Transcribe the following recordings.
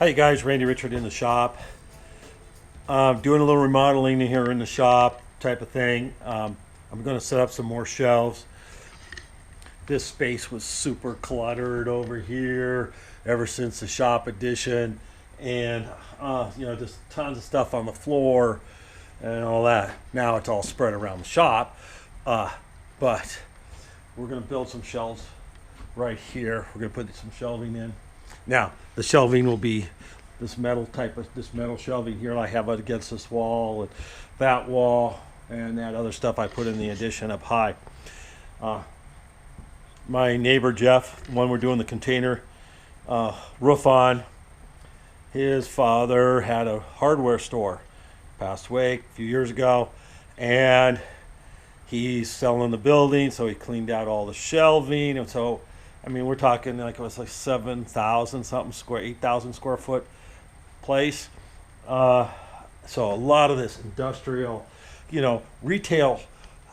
Hi guys, Randy Richard in the shop. Doing a little remodeling here in the shop type of thing. I'm going to set up some more shelves. This space was super cluttered over here ever since the shop addition, and just tons of stuff on the floor and all that. Now it's all spread around the shop, but we're going to build some shelves right here. We're going to put some shelving in. Now the shelving will be this metal shelving here I have against this wall and that wall and that other stuff I put in the addition up high. My neighbor Jeff, the one we're doing the container roof on, his father had a hardware store, passed away a few years ago, and he's selling the building, so he cleaned out all the shelving. And so I mean, we're talking like it was like 7,000 something square, 8,000 square foot place. So a lot of this industrial, retail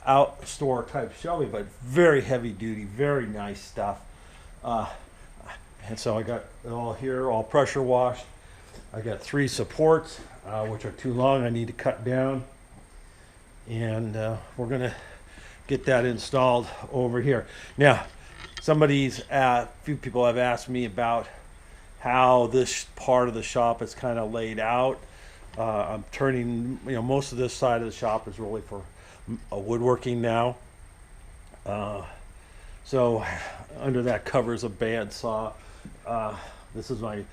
out store type shelving, but very heavy duty, very nice stuff. And so I got it all here, all pressure washed. I got 3 supports, which are too long. I need to cut down, and we're gonna get that installed over here. Now, a few people have asked me about how this part of the shop is kind of laid out. I'm turning, most of this side of the shop is really for woodworking now. So under that covers a bandsaw. This is a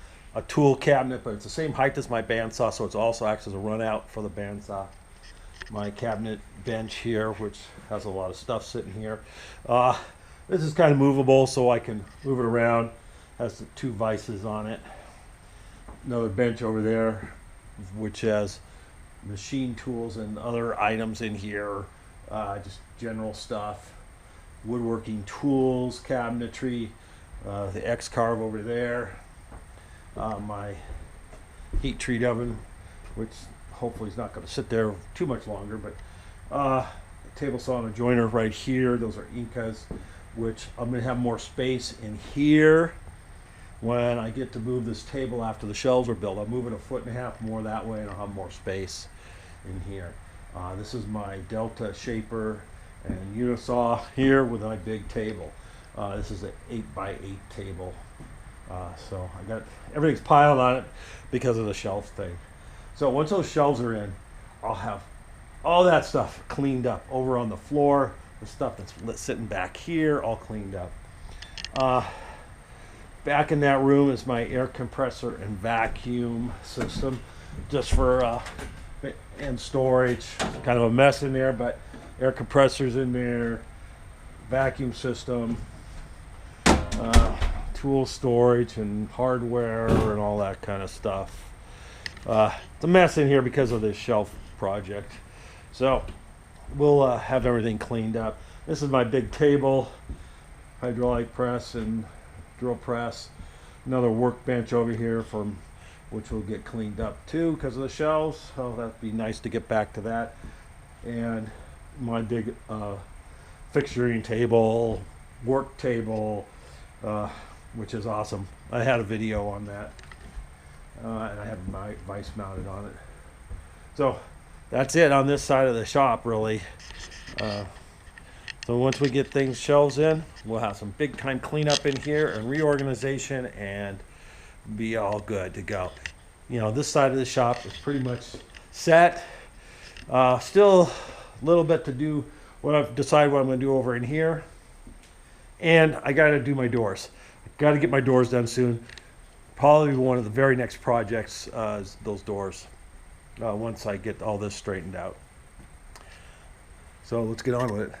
tool cabinet, but it's the same height as my bandsaw, so it also acts as a run out for the bandsaw. My cabinet bench here, which has a lot of stuff sitting here. This is kind of movable, so I can move it around. Has the 2 vices on it. Another bench over there, which has machine tools and other items in here. Just general stuff. Woodworking tools, cabinetry, the X-Carve over there. My heat treat oven, which hopefully is not going to sit there too much longer, but table saw and a joiner right here. Those are Incas, which I'm going to have more space in here when I get to move this table after the shelves are built. I'll move it 1.5 feet more that way, and I'll have more space in here. This is my Delta shaper and unisaw here with my big table. This is an 8x8 table. So I got everything's piled on it because of the shelf thing. So once those shelves are in, I'll have all that stuff cleaned up over on the floor. The stuff that's sitting back here, all cleaned up. Back in that room is my air compressor and vacuum system, just for and storage. Kind of a mess in there, but air compressors in there, vacuum system, tool storage and hardware and all that kind of stuff. It's a mess in here because of this shelf project. So we'll have everything cleaned up. This is my big table, hydraulic press and drill press. Another workbench over here which will get cleaned up too because of the shelves. So that'd be nice to get back to that. And my big fixturing table, work table, which is awesome. I had a video on that, and I have my vise mounted on it. So that's it on this side of the shop, really. So once we get things shelves in, we'll have some big time cleanup in here and reorganization, and be all good to go. This side of the shop is pretty much set. Still a little bit to do. I've decided what I'm going to do over in here, and I got to do my doors. I got to get my doors done soon. Probably one of the very next projects is those doors. Once I get all this straightened out. So let's get on with it.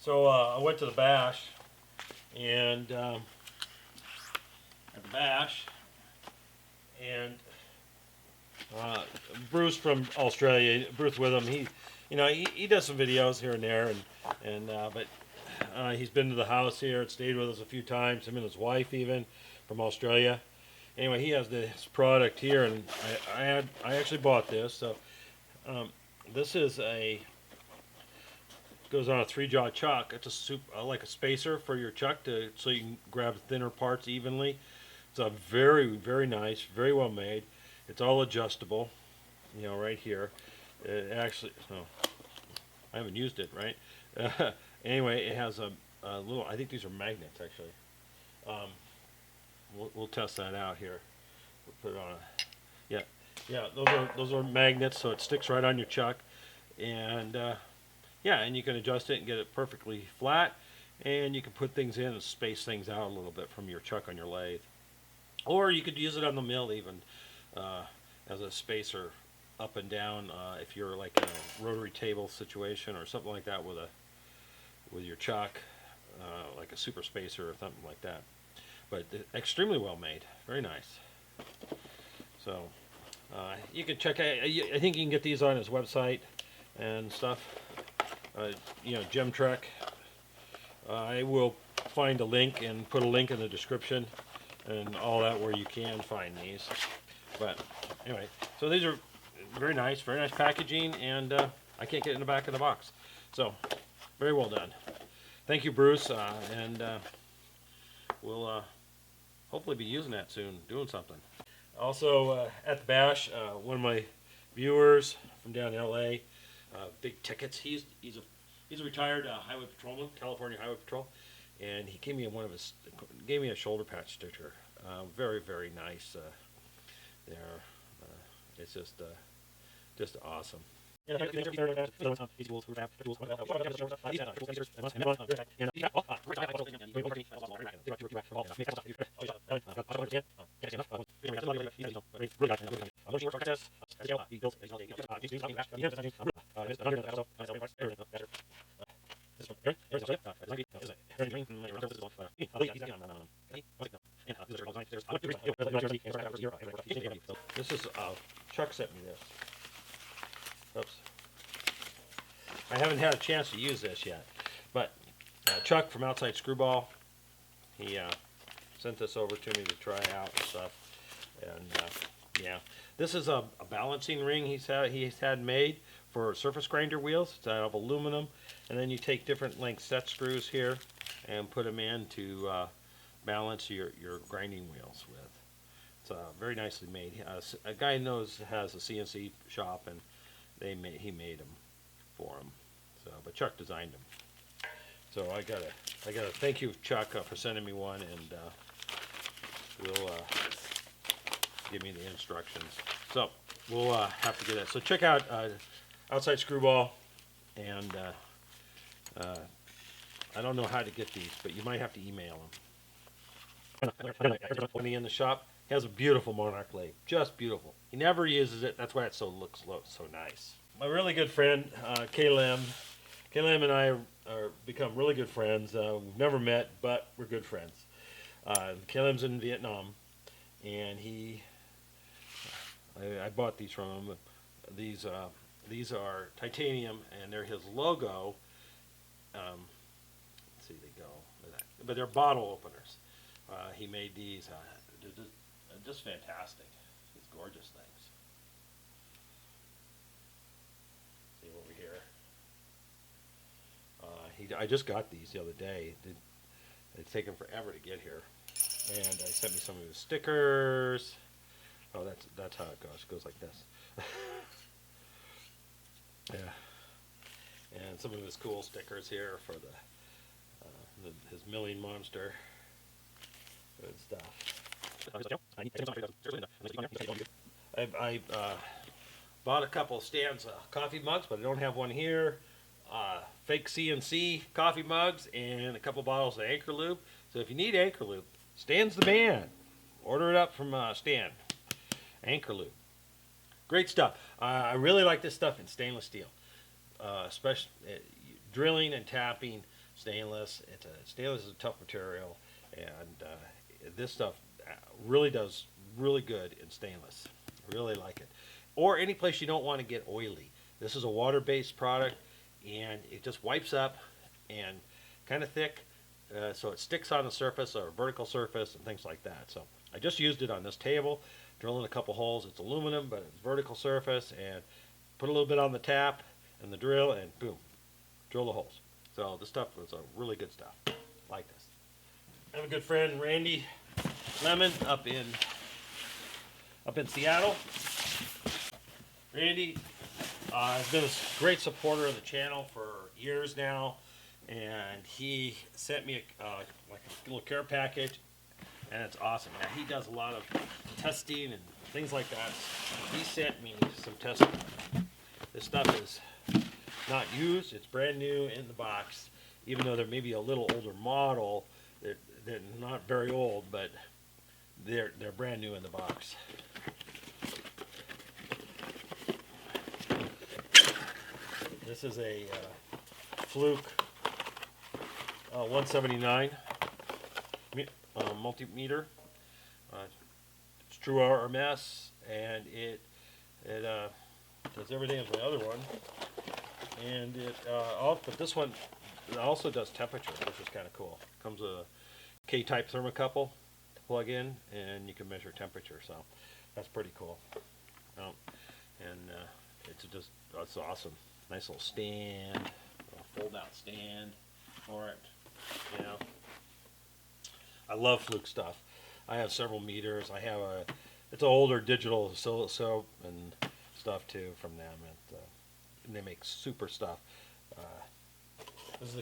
So I went to the bash, and at the bash, and Bruce from Australia, Bruce with him. He does some videos here and there, but he's been to the house here and stayed with us a few times. Him and his wife even from Australia. Anyway, he has this product here, and I actually bought this. So this is goes on a 3-jaw chuck. It's like a spacer for your chuck so you can grab thinner parts evenly. It's a very, very nice, very well made. It's all adjustable, right here. It actually, I haven't used it, right? Anyway, it has a little, I think these are magnets actually. We'll test that out here. We'll put it on those are magnets, so it sticks right on your chuck. And and you can adjust it and get it perfectly flat. And you can put things in and space things out a little bit from your chuck on your lathe. Or you could use it on the mill even as a spacer up and down if you're like in a rotary table situation or something like that with your chuck, like a super spacer or something like that. But extremely well made, very nice. So you can check. I think you can get these on his website and stuff. Gem Trek. I will find a link and put a link in the description and all that where you can find these. But anyway, so these are very nice packaging, and I can't get in the back of the box. So very well done. Thank you, Bruce, and we'll hopefully be using that soon, doing something. Also at the bash, one of my viewers from down in LA, Big Tickets. He's a retired highway patrolman, California Highway Patrol, and he gave me a shoulder patch sticker. Very, very nice. There, it's just awesome. This is Chuck sent me this. Oops. I haven't had a chance to use this yet, but Chuck from Outside Screwball, he sent this over to me to try out and stuff. And this is a balancing ring he's had made for surface grinder wheels. It's out of aluminum, and then you take different length set screws here and put them in to balance your grinding wheels with. It's very nicely made. A guy has a CNC shop, and he made them for him. So, but Chuck designed them. So I gotta thank you, Chuck, for sending me one, and will give me the instructions. So we'll have to get it. So check out Outside Screwball, and I don't know how to get these, but you might have to email them. When he's in the shop, he has a beautiful Monarch lathe, just beautiful. He never uses it. That's why it looks so nice. My really good friend Caleb and I are become really good friends. We've never met, but we're good friends. Caleb's in Vietnam, and I bought these from him. These are titanium, and they're his logo. Let's see, they go, but they're bottle openers. He made these. They're just fantastic. These gorgeous things. See over here. I just got these the other day. It's taken forever to get here, and he sent me some of his stickers. Oh, that's how it goes. It goes like this. Yeah, and some of his cool stickers here for his milling monster. Good stuff. I bought a couple of stands of coffee mugs, but I don't have one here. Fake CNC coffee mugs and a couple bottles of Anchor Lube. So if you need Anchor Lube, Stan's the man. Order it up from Stan. Anchor Lube. Great stuff. I really like this stuff in stainless steel. Especially drilling and tapping stainless. Stainless is a tough material, and this stuff really does really good in stainless. Really like it. Or any place you don't want to get oily. This is a water-based product, and it just wipes up and kind of thick, so it sticks on the surface or vertical surface and things like that. So I just used it on this table, drilling a couple holes. It's aluminum, but it's vertical surface, and put a little bit on the tap and the drill, and boom, drill the holes. So this stuff was a really good stuff. Like this. I have a good friend, Randy Lemon, up in Seattle. Randy has been a great supporter of the channel for years now, and he sent me like a little care package, and it's awesome. Now, he does a lot of testing and things like that. He sent me some testing. This stuff is not used; it's brand new in the box. Even though they're maybe a little older model, they're not very old, but they're brand new in the box. This is a Fluke 179 multimeter. It's true RMS, and it does everything as my other one. And but this one also does temperature, which is kind of cool. Comes with a K-type thermocouple to plug in, and you can measure temperature. So that's pretty cool. It's awesome. Nice little stand, a fold-out stand for it. You know, I love Fluke stuff. I have several meters. I have it's an older digital oscilloscope and stuff too from them, and they make super stuff. This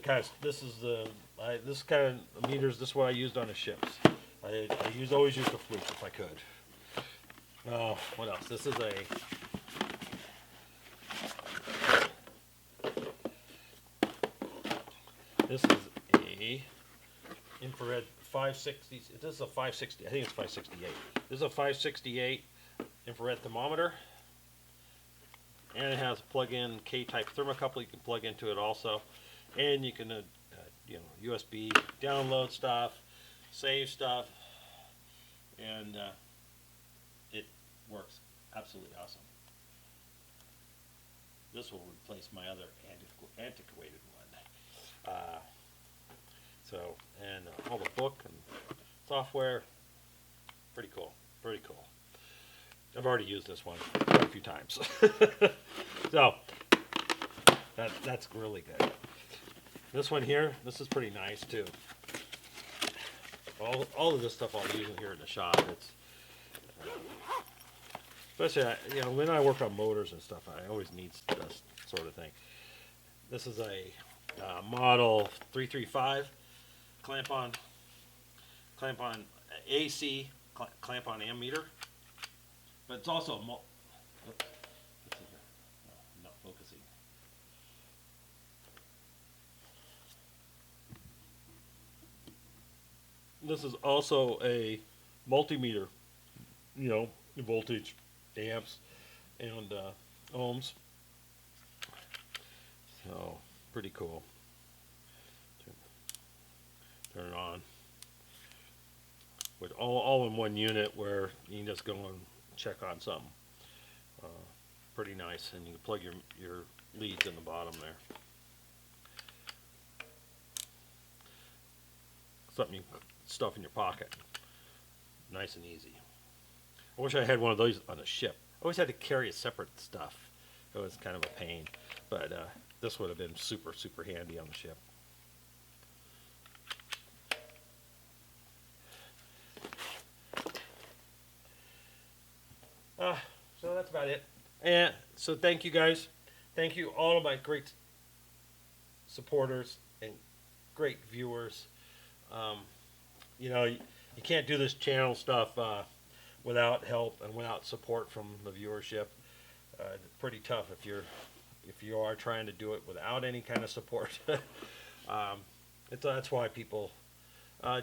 kind of meters. This is what I used on the ships. I always use the Fluke if I could. What else? This is a infrared 560. This is a 560. I think it's 568. This is a 568 infrared thermometer, and it has a plug-in K-type thermocouple you can plug into it also, and you can USB download stuff, save stuff, and it works absolutely awesome. This will replace my other antiquated one. And all the book and software, pretty cool. I've already used this one quite a few times. So that's really good. This one here, this is pretty nice too. All of this stuff I'll use here in the shop. It's especially when I work on motors and stuff, I always need this sort of thing. This is a model 335 clamp on AC, clamp on ammeter, but it's also a not focusing. This is also a multimeter, voltage, amps, and ohms. So pretty cool. Turn it on with all in one unit, where you can just go and check on something. Pretty nice, and you can plug your leads in the bottom there. Something you can stuff in your pocket, nice and easy. I wish I had one of those on a ship. I always had to carry a separate stuff. It was kind of a pain, but this would have been super handy on the ship. So that's about it. And so thank you guys. Thank you all of my great supporters and great viewers. You can't do this channel stuff without help and without support from the viewership. It's pretty tough if you are trying to do it without any kind of support. That's why people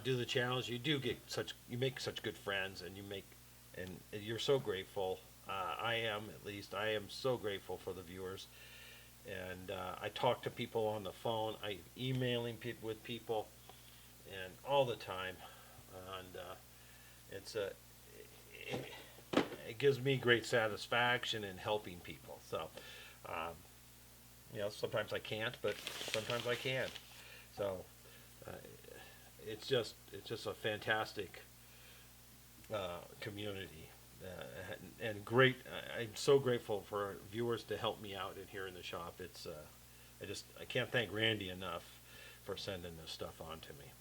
do the channels. You make such good friends, and you're so grateful. I am so grateful for the viewers, and I talk to people on the phone. I'm emailing people with people, and all the time, and it's a it, it gives me great satisfaction in helping people. So, um, sometimes I can't, but sometimes I can. So, uh, it's just a fantastic community. And great. I'm so grateful for viewers to help me out in here in the shop. It's I can't thank Randy enough for sending this stuff on to me.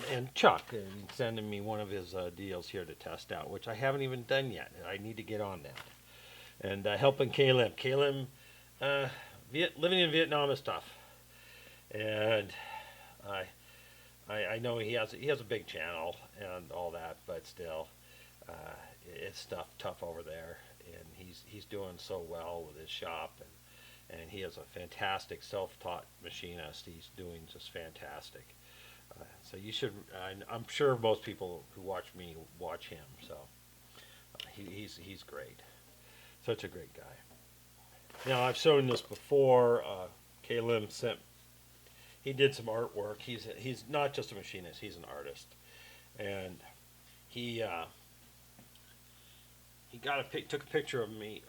And Chuck sending me one of his deals here to test out, which I haven't even done yet. I need to get on that. And helping Caleb. Caleb, living in Vietnam is tough, and I I know he has a big channel and all that, but still, uh, it's tough over there, and he's doing so well with his shop, and he is a fantastic self-taught machinist. He's doing just fantastic. So you should. I'm sure most people who watch me watch him. So he's great. Such a great guy. Now I've shown this before. Caleb sent. He did some artwork. He's not just a machinist. He's an artist, and he took a picture of me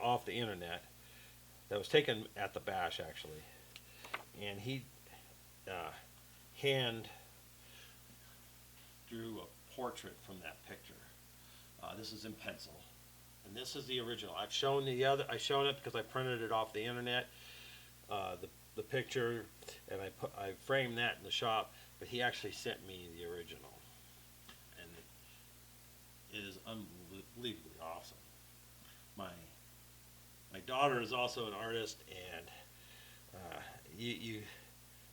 off the internet that was taken at the bash actually, and he hand drew a portrait from that picture. This is in pencil, and this is the original. I've shown it because I printed it off the internet. The picture, and I framed that in the shop. But he actually sent me the original, and it is unbelievably awesome. My daughter is also an artist, and you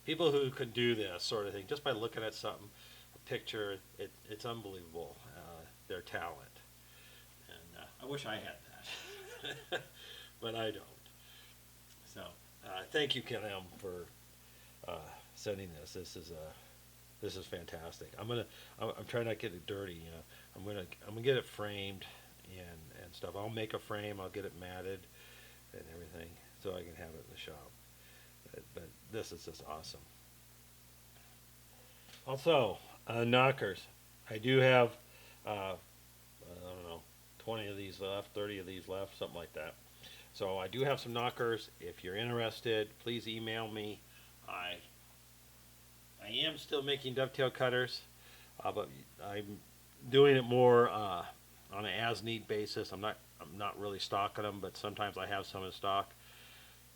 people who can do this sort of thing just by looking at something, a picture, it's unbelievable, their talent. And I wish I had that, but I don't. So thank you, Kim, for sending this. This is fantastic. I'm trying not to get it dirty. I'm gonna get it framed and stuff. I'll make a frame. I'll get it matted and everything so I can have it in the shop. But this is just awesome. Also, knockers. I do have, I don't know, 20 of these left, 30 of these left, something like that. So I do have some knockers. If you're interested, please email me. I am still making dovetail cutters, but I'm doing it more on an as-need basis. I'm not really stocking them, but sometimes I have some in stock.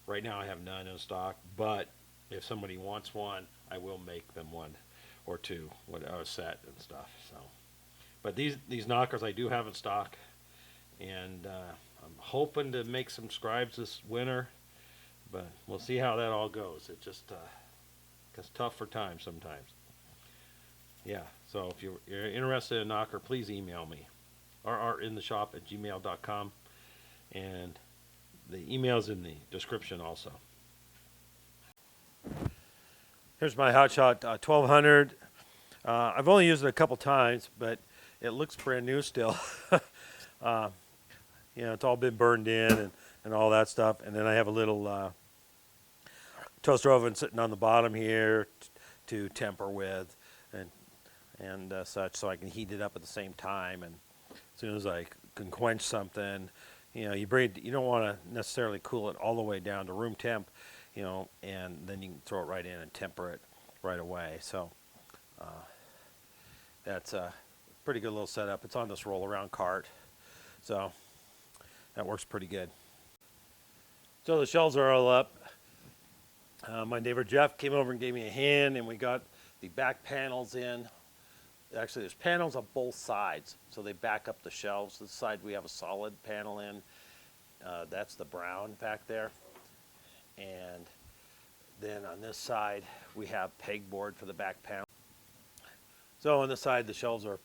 Right now I have none in stock, but if somebody wants one, I will make them one or two, a set and stuff. So, but these knockers I do have in stock, and I'm hoping to make some scribes this winter, but we'll see how that all goes. It just gets tough for time sometimes. Yeah, so if you're interested in a knocker, please email me, rrintheshop@gmail.com, and the email's in the description also. Here's my Hotshot 1200. I've only used it a couple times, but it looks brand new still. It's all been burned in and all that stuff. And then I have a little toaster oven sitting on the bottom here to temper with and such, so I can heat it up at the same time. And as soon as I can quench something, you don't want to necessarily cool it all the way down to room temp, and then you can throw it right in and temper it right away. So that's a pretty good little setup. It's on this roll around cart, so that works pretty good. So the shelves are all up. My neighbor Jeff came over and gave me a hand, and we got the back panels in. Actually, there's panels on both sides, so they back up the shelves. This side we have a solid panel in. That's the brown back there. And then on this side, we have pegboard for the back panel. So on this side, the shelves are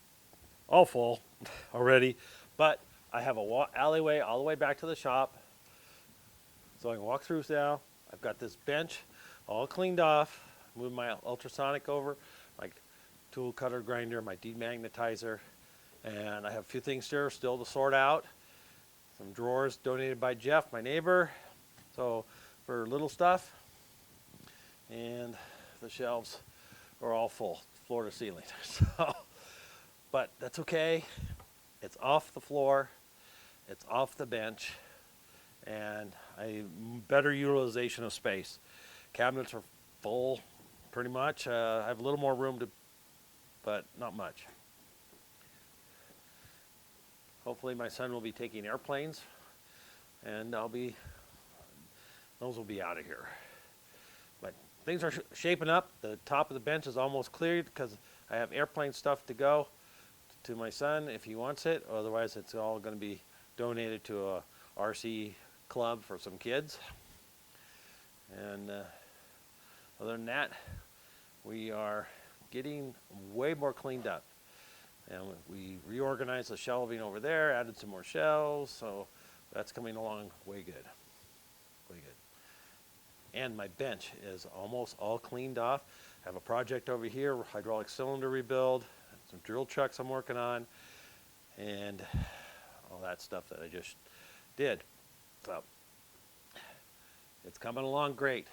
all full already, but I have a alleyway all the way back to the shop, so I can walk through now. I've got this bench all cleaned off. Moved my ultrasonic over, my tool cutter grinder, my demagnetizer, and I have a few things here still to sort out. Some drawers donated by Jeff, my neighbor, So for little stuff, and the shelves are all full, floor to ceiling. So, but that's okay. It's off the floor, it's off the bench, and a better utilization of space. Cabinets are full, pretty much. I have a little more room to, but not much. Hopefully my son will be taking airplanes, and those will be out of here. But things are shaping up. The top of the bench is almost cleared because I have airplane stuff to go to my son if he wants it. Otherwise, it's all going to be donated to a RC club for some kids. And other than that, we are getting way more cleaned up. And we reorganized the shelving over there, added some more shelves, so that's coming along way good. Way good. And my bench is almost all cleaned off. I have a project over here, hydraulic cylinder rebuild, some drill trucks I'm working on, and all that stuff that I just did. So it's coming along great.